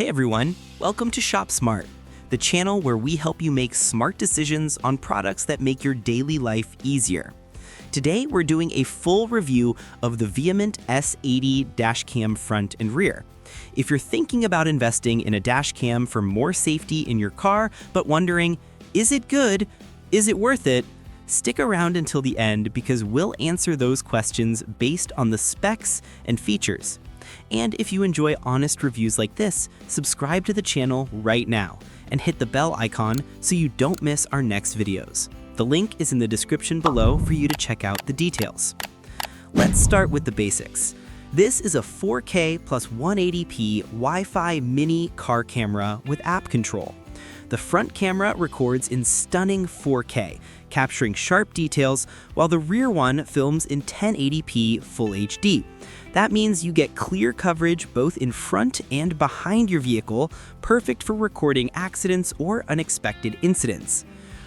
Hey everyone, welcome to ShopSmart, the channel where we help you make smart decisions on products that make your daily life easier. Today we're doing a full review of the Veement S80 dashcam front and rear. If you're thinking about investing in a dashcam for more safety in your car, but wondering, is it good? Is it worth it? Stick around until the end because we'll answer those questions based on the specs and features. And if you enjoy honest reviews like this, subscribe to the channel right now and hit the bell icon so you don't miss our next videos. The link is in the description below for you to check out the details. Let's start with the basics. This is a 4K plus 180p Wi-Fi Mini Car Camera with app control. The front camera records in stunning 4K, capturing sharp details, while the rear one films in 1080p Full HD. That means you get clear coverage both in front and behind your vehicle, perfect for recording accidents or unexpected incidents.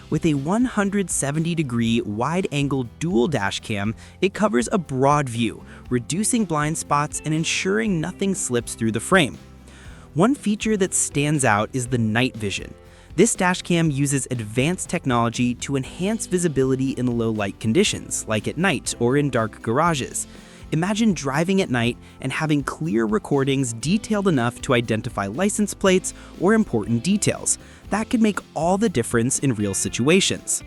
With a 170-degree Wide Angle Dual Dashcam, it covers a broad view, reducing blind spots and ensuring nothing slips through the frame. One feature that stands out is the night vision. This dashcam uses advanced technology to enhance visibility in low-light conditions, like at night or in dark garages. Imagine driving at night and having clear recordings detailed enough to identify license plates or important details. That could make all the difference in real situations.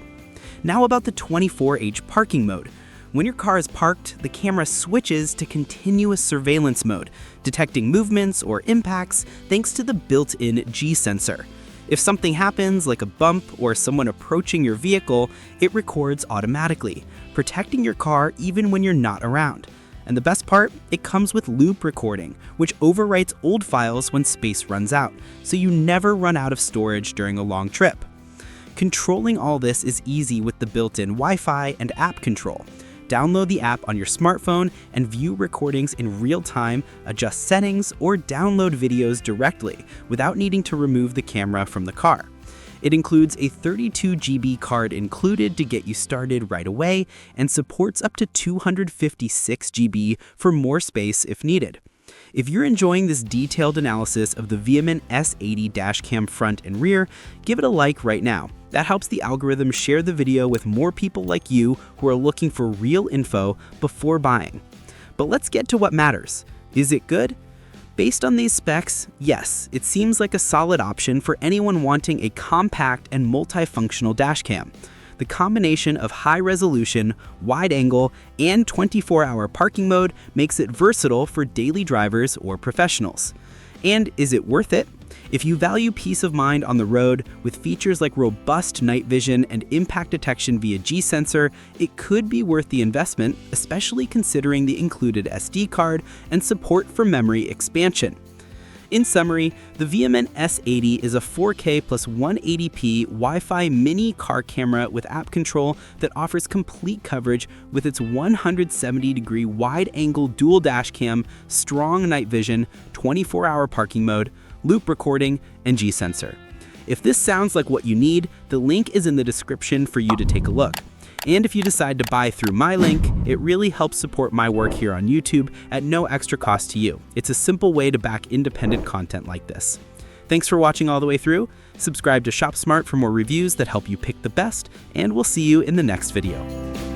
Now about the 24H parking mode. When your car is parked, the camera switches to continuous surveillance mode, detecting movements or impacts thanks to the built-in G sensor. If something happens, like a bump or someone approaching your vehicle, it records automatically, protecting your car even when you're not around. And the best part, it comes with loop recording, which overwrites old files when space runs out, so you never run out of storage during a long trip. Controlling all this is easy with the built-in Wi-Fi and app control. Download the app on your smartphone and view recordings in real time, adjust settings, or download videos directly without needing to remove the camera from the car. It includes a 32 GB card included to get you started right away and supports up to 256 GB for more space if needed. If you're enjoying this detailed analysis of the Veement S80 dashcam front and rear, give it a like right now. That helps the algorithm share the video with more people like you who are looking for real info before buying. But let's get to what matters. Is it good? Based on these specs, yes, it seems like a solid option for anyone wanting a compact and multifunctional dashcam. The combination of high-resolution, wide-angle, and 24-hour parking mode makes it versatile for daily drivers or professionals. And is it worth it? If you value peace of mind on the road with features like robust night vision and impact detection via G sensor, it could be worth the investment, especially considering the included SD card and support for memory expansion. In summary, the Veement S80 is a 4K plus 180p Wi-Fi Mini Car Camera with app control that offers complete coverage with its 170-degree Wide Angle Dual Dashcam, strong night vision, 24-hour parking mode, loop recording, and G sensor. If this sounds like what you need, the link is in the description for you to take a look. And if you decide to buy through my link, it really helps support my work here on YouTube at no extra cost to you. It's a simple way to back independent content like this. Thanks for watching all the way through. Subscribe to ShopSmart for more reviews that help you pick the best, and we'll see you in the next video.